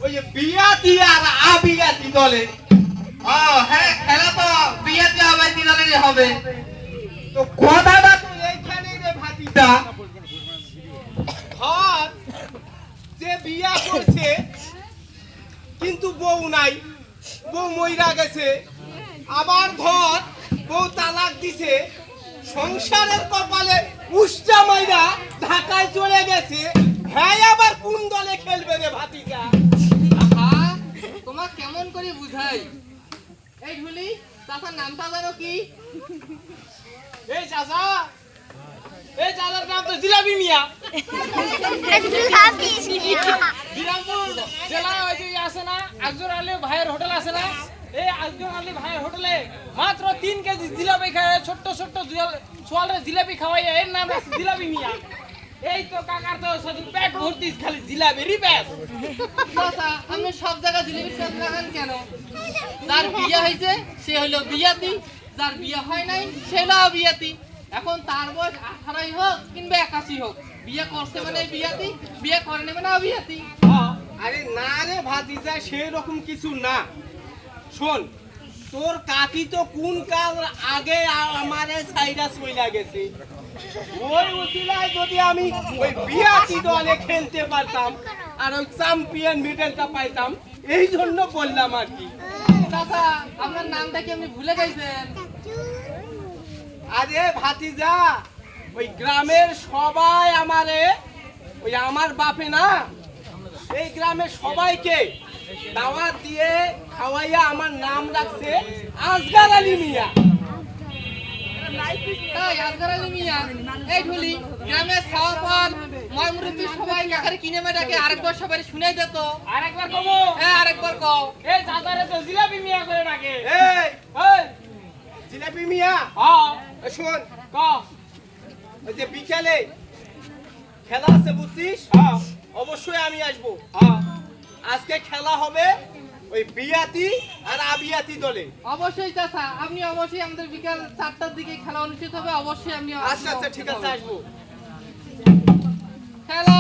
ওই যে বিয়াতি আর আবিয়াতি দলে। ও হ্যাঁ, খেলা তো বিয়াতি আবিয়াতি দলেরই হবে। তো কথাটা তো এইখানেই রে ভাতিজা। ধর যে বিয়া করছে কিন্তু বউ নাই, বউ মইরা গেছে, আবার ধর বউ তালাক দিছে, সংসারের কপালে উষ্টা মাইরা ঢাকায় চলে গেছে, হ্যাঁ আবার কোন দলে খেলবে রে ভাতিজা? আহা, তোমার কেমন করে বুঝাই? এই ঢুলি, চাচার নামটা জানো কি? এই চাচা, এই চাচার নাম তো জিলাপি মিয়া। বিরামপুর জেলায় ওই যে আছে না আকজর আলী ভাইয়ের হোটেল আছে না, এই আকজর আলী ভাইয়ের হোটেলে মাত্র 3 কেজি জিলাপি খায়, ছোট্ট ছোট্ট সোয়ালের জিলাপি খাওয়াই, এর নাম আছে জিলাপি মিয়া। এই তো কাকার তো শুধু পেট ভর্তি খালি জিলাপিরই পেট। চাচা, আপনি সব জায়গায় জিলিপির সাথে লাগান কেন? যার বিয়ে হয়েছে সে হলো বিয়াতি, যার বিয়ে হয় নাই সে হলো অবিয়াতি। এখন তার বয়স 18 হোক কিংবা 81 হোক, বিয়ে করছে মানে বিয়াতি, বিয়ে করেনি মানে অবিয়াতি। আরে না রে ভাতিজা, সেরকম কিছু না। শোন, তোর কাকি তো কোন কাল আগে আমারে সাইডা চইলা গেছে, ওই উসিলায় যদি আমি ওই বিয়াতি দলে খেলতে পারতাম আর ওই চ্যাম্পিয়ন মেডেলটা পাইতাম, এই জন্য বললাম আর কি। চাচা, আপনার নামটা কি আপনি ভুলে গেছেন? আরে ভাতিজা, ওই গ্রামের সবাই আমারে, ওই আমার বাপে না, এই গ্রামের সবাইকে দাওয়াত দিয়ে খাওয়াইয়া আমার নাম রাখছে আসগার আলী মিয়া। তাই আজকাল আলী মিয়া, এই ঢুলি, গ্রামে খাওয়ার পর ময়মুরব্বী সবাই কাকারে কিনে মেটাকে আরেকবার সবাই শুনে দিত। আরেকবার কব, হ্যাঁ, আরেকবার কও। এই চাচারে তো জিলাপি মিয়া করে ডাকে। এই এই জিলাপি মিয়া, হ্যাঁ শোন, ক, ওই যে বিকালে খেলা আছে বুঝছিস, হ্যাঁ অবশ্যই আমি আসবো। হ্যাঁ আজকে খেলা হবে ওই বিয়াতি আর আবিয়াতি দলে। অবশ্যই চাচা, আপনি অবশ্যই আমাদের বিকাল 4টার দিকে খেলা অনুষ্ঠিত হবে, অবশ্যই আপনি আচ্ছা আচ্ছা, ঠিক আছে, আসবো। খেলা